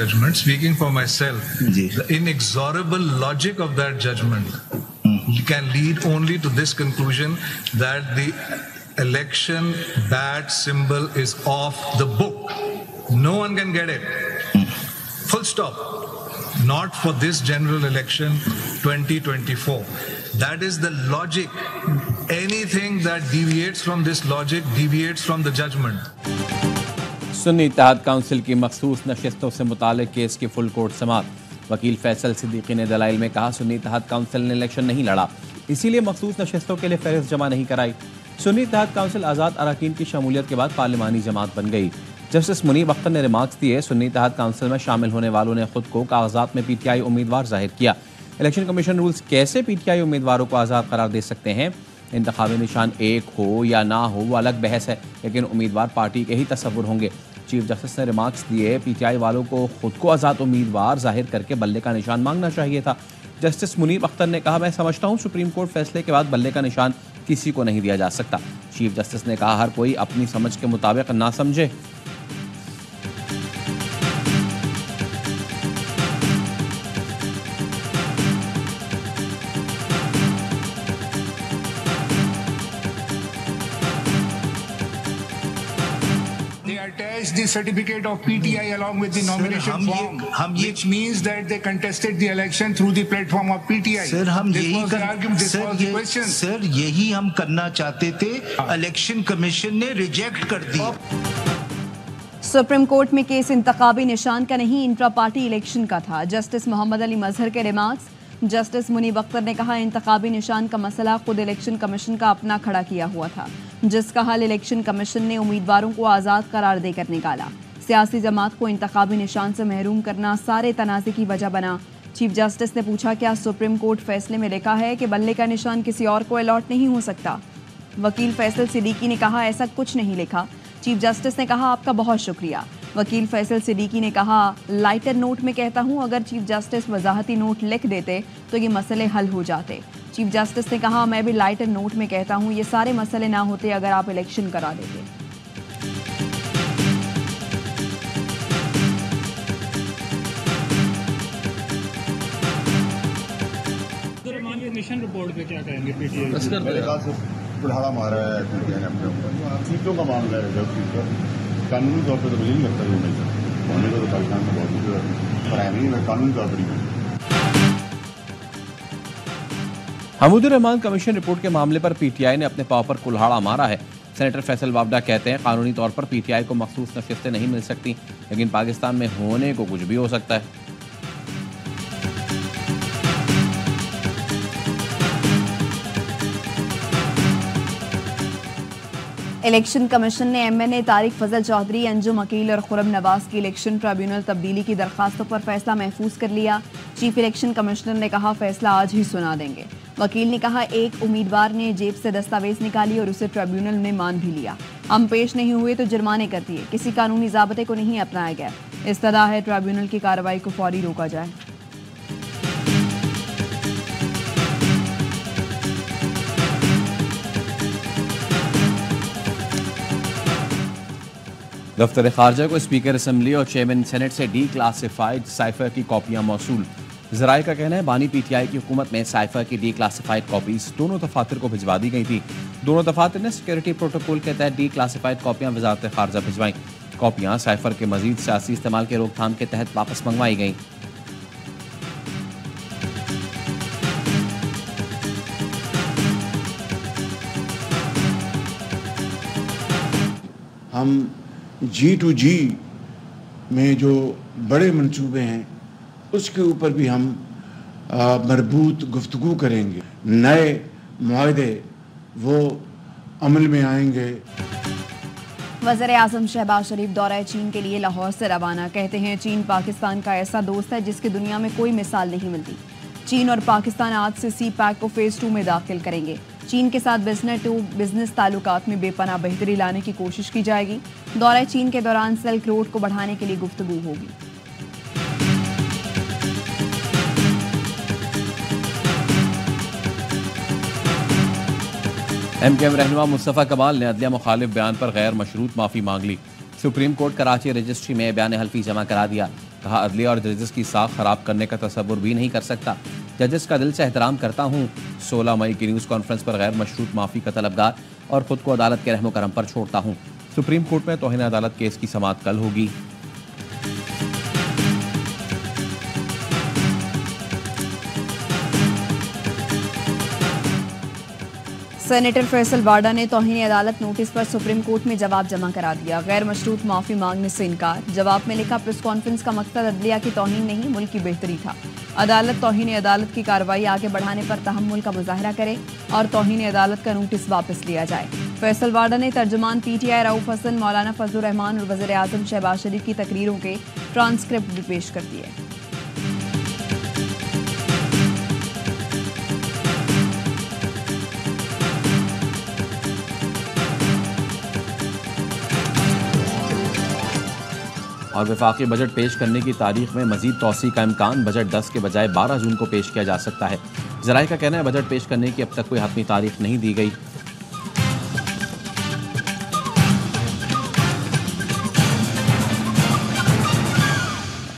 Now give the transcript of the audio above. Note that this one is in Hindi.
judgment, speaking for myself, the inexorable logic of that judgment can lead only to this conclusion that the election bat symbol is off the book. No one can get it. Full stop. Not for this general election 2024. That is the logic. Anything that deviates from this logic deviates from the judgment. Sunni Ittehad council की मखसूस नशिस्तों से मुतालिक केस की फुल कोर्ट समाअत। वकील फैसल सिद्दीकी ने दलाइल में कहा, सुन्नी इत्तेहाद काउंसिल ने इलेक्शन नहीं लड़ा, इसीलिए मखसूस नशिस्तों के लिए फहरिस्त जमा नहीं कराई। सुन्नी इत्तेहाद काउंसिल आज़ाद अरकान की शमूलियत के बाद पार्लिमानी जमात बन गई। जस्टिस मुनीब अख्तर ने रिमार्क्स दिए, सुन्नी इत्तेहाद काउंसिल में शामिल होने वालों ने खुद को कागजात में पीटीआई उम्मीदवार जाहिर किया। इलेक्शन कमीशन रूल्स कैसे पीटीआई उम्मीदवारों को आज़ाद करार दे सकते हैं? इंतखाबी निशान एक हो या ना हो वो अलग बहस है, लेकिन उम्मीदवार पार्टी के ही तस्वुर होंगे। चीफ जस्टिस ने रिमार्क्स दिए, पीटीआई वालों को खुद को आज़ाद उम्मीदवार जाहिर करके बल्ले का निशान मांगना चाहिए था। जस्टिस मुनीब अख्तर ने कहा, मैं समझता हूँ सुप्रीम कोर्ट फैसले के बाद बल्ले का निशान किसी को नहीं दिया जा सकता। चीफ जस्टिस ने कहा, हर कोई अपनी समझ के मुताबिक ना समझे। The certificate of PTI along with the nomination form, which means that they contested the election through the platform of PTI. Sir हम यही हम करना चाहते थे, इलेक्शन कमीशन ने रिजेक्ट कर दिया। सुप्रीम कोर्ट में केस इंतखाबी निशान का नहीं, इंट्रा पार्टी इलेक्शन का था। जस्टिस मोहम्मद अली मजहर के रिमार्क्स। जस्टिस मुनीब अख्तर ने कहा, इंतखाबी निशान का मसला खुद इलेक्शन कमीशन का अपना खड़ा किया हुआ था, जिसका हल इलेक्शन कमीशन ने उम्मीदवारों को आज़ाद करार देकर निकाला। सियासी जमात को इंतखाबी निशान से महरूम करना सारे तनाज़े की वजह बना। चीफ जस्टिस ने पूछा, क्या सुप्रीम कोर्ट फैसले में लिखा है कि बल्ले का निशान किसी और को अलॉट नहीं हो सकता? वकील फैसल सिद्दीकी ने कहा, ऐसा कुछ नहीं लिखा। चीफ जस्टिस ने कहा, आपका बहुत शुक्रिया। वकील फैसल सिद्दीकी ने कहा, लाइटर नोट में कहता हूं, अगर चीफ जस्टिस वजाहती नोट लिख देते तो ये मसले हल हो जाते। चीफ जस्टिस ने कहा, मैं भी लाइटर नोट में कहता हूं, ये सारे मसले ना होते अगर आप इलेक्शन करा देते। मिशन रिपोर्ट पे क्या कहेंगे? पीटीआई बुढ़ाड़ा मारा है पीटीआई ने अपने ऊपर, सीटों का मामला है। जब सीट पर कानूनी तौर पर तो मुझे नहीं लगता नहीं सकता होने को, तो पाकिस्तान में बहुत पर नहीं है कानूनी तौर पर ही। हमूदुर रहमान कमीशन रिपोर्ट के मामले पर पीटीआई ने अपने पांव पर कुल्हाड़ा मारा है। सेनेटर फैसल वावडा कहते हैं, कानूनी तौर पर पीटीआई को मखसूस नशिस्तें नहीं मिल सकती, लेकिन पाकिस्तान में होने को कुछ भी हो सकता है। इलेक्शन कमीशन ने एमएनए तारिक फजल चौधरी, अंजुम अकील और खुरम नवाज की इलेक्शन ट्रिब्यूनल तब्दीली की दरखास्तों पर फैसला महफूज कर लिया। चीफ इलेक्शन कमिश्नर ने कहा, फैसला आज ही सुना देंगे। वकील ने कहा, एक उम्मीदवार ने जेब से दस्तावेज निकाली और उसे ट्रिब्यूनल ने मान भी लिया। हम पेश नहीं हुए तो जुर्माने कर दिए, किसी कानूनी ज़ाब्ते को नहीं अपनाया गया। इस्तदा है ट्रिब्यूनल की कार्रवाई को फौरी रोका जाए। दफ्तर खारजा को स्पीकर असम्बली और चेयरमैन सेनेट से डी क्लासिफाइड साइफर की कॉपियां मौसूल। ज़राए का कहना है, बानी पीटीआई की हुकूमत में साइफर की डी क्लासिफाइड कॉपीज दोनों दफातर को भिजवा दी गई थी। दोनों दफातर ने सिक्योरिटी प्रोटोकॉल के तहत डी क्लासिफाइड कॉपियां वजारत खारजा भिजवाई। कॉपियां साइफर के मजीद सियासी इस्तेमाल के रोकथाम के तहत वापस मंगवाई गई। हम G2G में जो बड़े मंसूबे हैं उसके ऊपर भी हम मरबूत गुफ्तगू करेंगे। नए मुआहदे वो अमल में आएंगे। वज़ीर-ए-आज़म शहबाज शरीफ दौरा चीन के लिए लाहौर से रवाना। कहते हैं, चीन पाकिस्तान का ऐसा दोस्त है जिसकी दुनिया में कोई मिसाल नहीं मिलती। चीन और पाकिस्तान आज से सी पैक को फेज़ 2 में दाखिल करेंगे। चीन के साथ बिजनेस ताल्लुकात में बेपनाह बेहतरी लाने की कोशिश की जाएगी। दौरा चीन के दौरान सिल्क रोड को बढ़ाने के लिए गुफ्तगू होगी। एमकेएम रहनुमा मुस्तफ़ा कमाल ने अदलिया मुखालिफ बयान पर गैर मशरूत माफ़ी मांग ली। सुप्रीम कोर्ट कराची रजिस्ट्री में बयान हल्फी जमा करा दिया। कहा, अदलिया और जजेस की साख खराब करने का तसव्वुर भी नहीं कर सकता। जजेस का दिल से एहतराम करता हूँ। 16 मई की न्यूज़ कॉन्फ्रेंस पर गैर मशरूत माफ़ी का तलबगार और खुद को अदालत के रहमो करम पर छोड़ता हूँ। सुप्रीम कोर्ट में तौहीन अदालत केस की समाअत कल होगी। सेनेटर फैसल वाडा ने तौहीन अदालत नोटिस पर सुप्रीम कोर्ट में जवाब जमा करा दिया। गैर मशरूत माफी मांगने से इनकार। जवाब में लिखा, प्रेस कॉन्फ्रेंस का मकसद अदलिया की तौहीन नहीं, मुल्क की बेहतरी था। अदालत तौहीन अदालत की कार्रवाई आगे बढ़ाने पर तहम्मुल का मुजाहरा करे और तौहीन अदालत का नोटिस वापस लिया जाए। फैसल वाडा ने तर्जुमान PTI रऊफ हसन, मौलाना फजलुर रहमान और वज़ीर आज़म शहबाज शरीफ की तकरीरों के ट्रांसक्रिप्ट भी पेश कर दिए। और वफाकी बजट पेश करने की तारीख में मजीद तौसी का इम्कान। बजट 10 के बजाय 12 जून को पेश किया जा सकता है। ज़राए का कहना है बजट पेश करने की अब तक कोई हतमी तारीख नहीं दी गई।